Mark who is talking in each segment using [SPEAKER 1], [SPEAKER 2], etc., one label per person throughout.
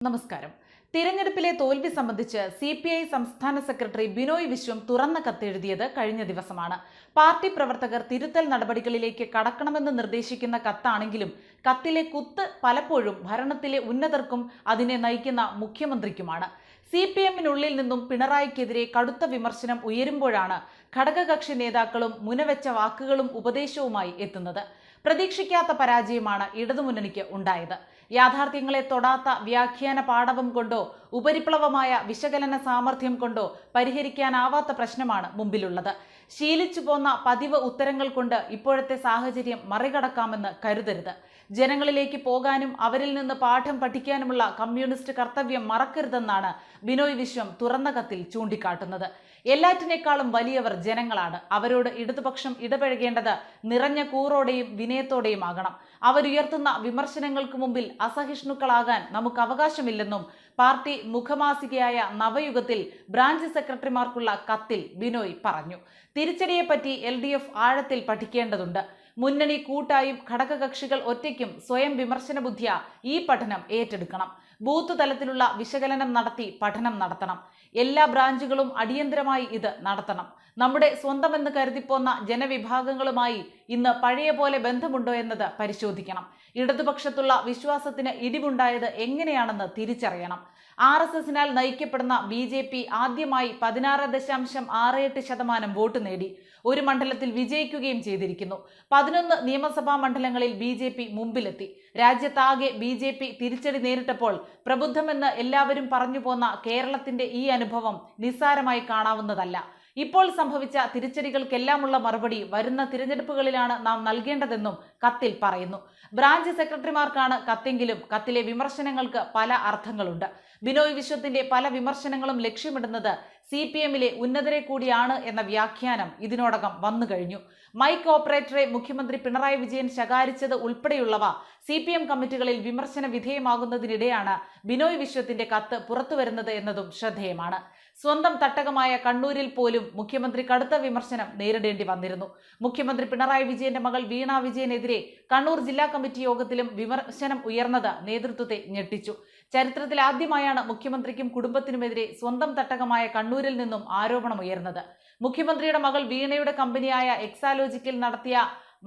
[SPEAKER 1] നമസ്കാരം. തിരഞ്ഞെടുപ്പിലെ തോൽവി സംബന്ധിച്ച് CPI സംസ്ഥാന സെക്രട്ടറി ബിനോയ് വിശ്വം തുറന്ന കത്തെഴുതിയത് കഴിഞ്ഞ ദിവസമാണ്. പാർട്ടി പ്രവർത്തകർ തിരുത്തൽ നടപടികളിലേക്ക് കടക്കണമെന്ന് നിർദ്ദേശിക്കുന്ന കത്താണെങ്കിലും കത്തിലെ കുത്ത് പലപ്പോഴും ഭരണത്തിലെ ഉന്നതർക്കും അതിനെ നയിക്കുന്ന മുഖ്യമന്ത്രിക്കുമാണ്. CPM-നുള്ളിൽ നിന്നും പിണറായിക്കെതിരെ കടുത്ത വിമർശനം ഉയരുമ്പോഴാണ് ഘടകകക്ഷി നേതാക്കളും മുനവെച്ച വാക്കുകളും ഉപദേശവുമായി എത്തുന്നത്. പ്രതീക്ഷിക്കാത്ത പരാജയമാണ് ഇടതുമുന്നണിക്ക് ഉണ്ടായത്. യാഥാർത്ഥ്യങ്ങളെ തൊടാത്ത വ്യാഖ്യാന പാടവം കൊണ്ടോ ഉപരിപ്ലവമായ വിശകലന സാമർഥ്യം കൊണ്ടോ പരിഹരിക്കാനാവാത്ത പ്രശ്നമാണ് മുമ്പിലുള്ളത്. ശീലിച്ചു പോന്ന പതിവ് ഉത്തരങ്ങൾ കൊണ്ട് ഇപ്പോഴത്തെ സാഹചര്യം മറികടക്കാമെന്ന് കരുതരുത്. ജനങ്ങളിലേക്ക് പോകാനും അവരിൽ നിന്ന് പാഠം പഠിക്കാനുമുള്ള കമ്മ്യൂണിസ്റ്റ് കർത്തവ്യം മറക്കരുതെന്നാണ് ബിനോയ് വിശ്വം തുറന്ന കത്തിൽ ചൂണ്ടിക്കാട്ടുന്നത്. എല്ലാറ്റിനേക്കാളും വലിയവർ ജനങ്ങളാണ്. അവരോട് ഇടതുപക്ഷം ഇടപഴകേണ്ടത് നിറഞ്ഞ കൂറോടെയും വിനയത്തോടെയും ആകണം. അവരുയർത്തുന്ന വിമർശനങ്ങൾക്ക് മുമ്പിൽ അസഹിഷ്ണുക്കളാകാൻ നമുക്ക് അവകാശമില്ലെന്നും പാർട്ടി മുഖമാസികയായ നവയുഗത്തിൽ ബ്രാഞ്ച് സെക്രട്ടറിമാർക്കുള്ള കത്തിൽ ബിനോയ് പറഞ്ഞു. തിരിച്ചടിയെപ്പറ്റി LDF ആഴത്തിൽ പഠിക്കേണ്ടതുണ്ട്. മുന്നണി കൂട്ടായും ഘടകകക്ഷികൾ ഒറ്റയ്ക്കും സ്വയം വിമർശന ബുദ്ധിയ ഈ പഠനം ഏറ്റെടുക്കണം. ബൂത്ത് തലത്തിലുള്ള വിശകലനം നടത്തി പഠനം നടത്തണം. എല്ലാ ബ്രാഞ്ചുകളും അടിയന്തരമായി ഇത് നടത്തണം. നമ്മുടെ സ്വന്തമെന്ന് കരുതിപ്പോന്ന ജനവിഭാഗങ്ങളുമായി ഇന്ന് പഴയ പോലെ ബന്ധമുണ്ടോ എന്നത് പരിശോധിക്കണം. ഇടതുപക്ഷത്തുള്ള വിശ്വാസത്തിന് ഇടിവുണ്ടായത് എങ്ങനെയാണെന്ന് തിരിച്ചറിയണം. RSSനാൽ നയിക്കപ്പെടുന്ന BJP ആദ്യമായി 16.68% വോട്ട് നേടി. ഒരു മണ്ഡലത്തിൽ വിജയിക്കുകയും ചെയ്തിരിക്കുന്നു. 11 നിയമസഭാ മണ്ഡലങ്ങളിൽ BJP മുമ്പിലെത്തി. രാജ്യത്താകെ BJP തിരിച്ചടി നേരിട്ടപ്പോൾ പ്രബുദ്ധമെന്ന് എല്ലാവരും പറഞ്ഞു പോന്ന കേരളത്തിന്റെ ഈ അനുഭവം നിസ്സാരമായി കാണാവുന്നതല്ല. ഇപ്പോൾ സംഭവിച്ച തിരിച്ചടികൾക്കെല്ലാമുള്ള മറുപടി വരുന്ന തിരഞ്ഞെടുപ്പുകളിലാണ് നാം നൽകേണ്ടതെന്നും കത്തിൽ പറയുന്നു. ബ്രാഞ്ച് സെക്രട്ടറിമാർക്കാണ് കത്തെങ്കിലും കത്തിലെ വിമർശനങ്ങൾക്ക് പല അർത്ഥങ്ങളുണ്ട്. ബിനോയ് വിശ്വത്തിന്റെ പല വിമർശനങ്ങളും ലക്ഷ്യമിടുന്നത് CPM-ലെ ഉന്നതരെ കൂടിയാണ് എന്ന വ്യാഖ്യാനം ഇതിനോടകം വന്നു കഴിഞ്ഞു. മൈക്ക് ഓപ്പറേറ്ററെ മുഖ്യമന്ത്രി പിണറായി വിജയൻ ശകാരിച്ചത് ഉൾപ്പെടെയുള്ളവ CPM കമ്മിറ്റികളിൽ വിമർശന വിധേയമാകുന്നതിനിടെയാണ് ബിനോയ് വിശ്വത്തിന്റെ കത്ത് പുറത്തുവരുന്നത് എന്നതും ശ്രദ്ധേയമാണ്. സ്വന്തം തട്ടകമായ കണ്ണൂരിൽ പോലും മുഖ്യമന്ത്രി കടുത്ത വിമർശനം നേരിടേണ്ടി വന്നിരുന്നു. മുഖ്യമന്ത്രി പിണറായി വിജയന്റെ മകൾ വീണ വിജയനെതിരെ കണ്ണൂർ ജില്ലാ കമ്മിറ്റി യോഗത്തിലും വിമർശനം ഉയർന്നത് നേതൃത്വത്തെ ഞെട്ടിച്ചു. ചരിത്രത്തിൽ ആദ്യമായാണ് മുഖ്യമന്ത്രിക്കും കുടുംബത്തിനുമെതിരെ സ്വന്തം തട്ടകമായ കണ്ണൂരിൽ നിന്നും ആരോപണമുയർന്നത്. മുഖ്യമന്ത്രിയുടെ മകൾ വീണയുടെ കമ്പനിയായ എക്സാലോജിക്കിൽ നടത്തിയ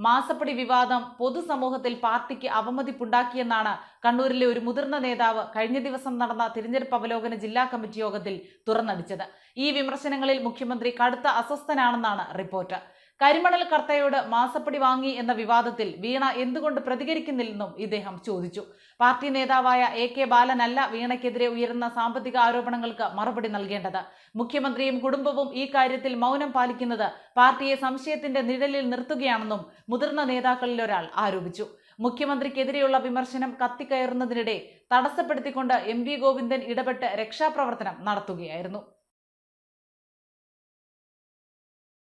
[SPEAKER 1] മാസപ്പടി വിവാദം പൊതുസമൂഹത്തിൽ പാർട്ടിക്ക് അവമതിപ്പുണ്ടാക്കിയെന്നാണ് കണ്ണൂരിലെ ഒരു മുതിർന്ന നേതാവ് കഴിഞ്ഞ ദിവസം നടന്ന തിരഞ്ഞെടുപ്പ് അവലോകന ജില്ലാ കമ്മിറ്റി യോഗത്തിൽ തുറന്നടിച്ചത്. ഈ വിമർശനങ്ങളിൽ മുഖ്യമന്ത്രി കടുത്ത അസ്വസ്ഥനാണെന്നാണ് റിപ്പോർട്ട്. കരിമണൽ കർത്തയോട് മാസപ്പടി വാങ്ങി എന്ന വിവാദത്തിൽ വീണ എന്തുകൊണ്ട് പ്രതികരിക്കുന്നില്ലെന്നും ഇദ്ദേഹം ചോദിച്ചു. പാർട്ടി നേതാവായ AK ബാലനല്ല വീണയ്ക്കെതിരെ ഉയരുന്ന സാമ്പത്തിക ആരോപണങ്ങൾക്ക് മറുപടി നൽകേണ്ടത്. മുഖ്യമന്ത്രിയും കുടുംബവും ഈ കാര്യത്തിൽ മൗനം പാലിക്കുന്നത് പാർട്ടിയെ സംശയത്തിന്റെ നിഴലിൽ നിർത്തുകയാണെന്നും മുതിർന്ന നേതാക്കളിൽ ഒരാൾ ആരോപിച്ചു. മുഖ്യമന്ത്രിക്കെതിരെയുള്ള വിമർശനം കത്തിക്കയറുന്നതിനിടെ തടസ്സപ്പെടുത്തിക്കൊണ്ട് MV ഗോവിന്ദൻ ഇടപെട്ട് രക്ഷാപ്രവർത്തനം നടത്തുകയായിരുന്നു.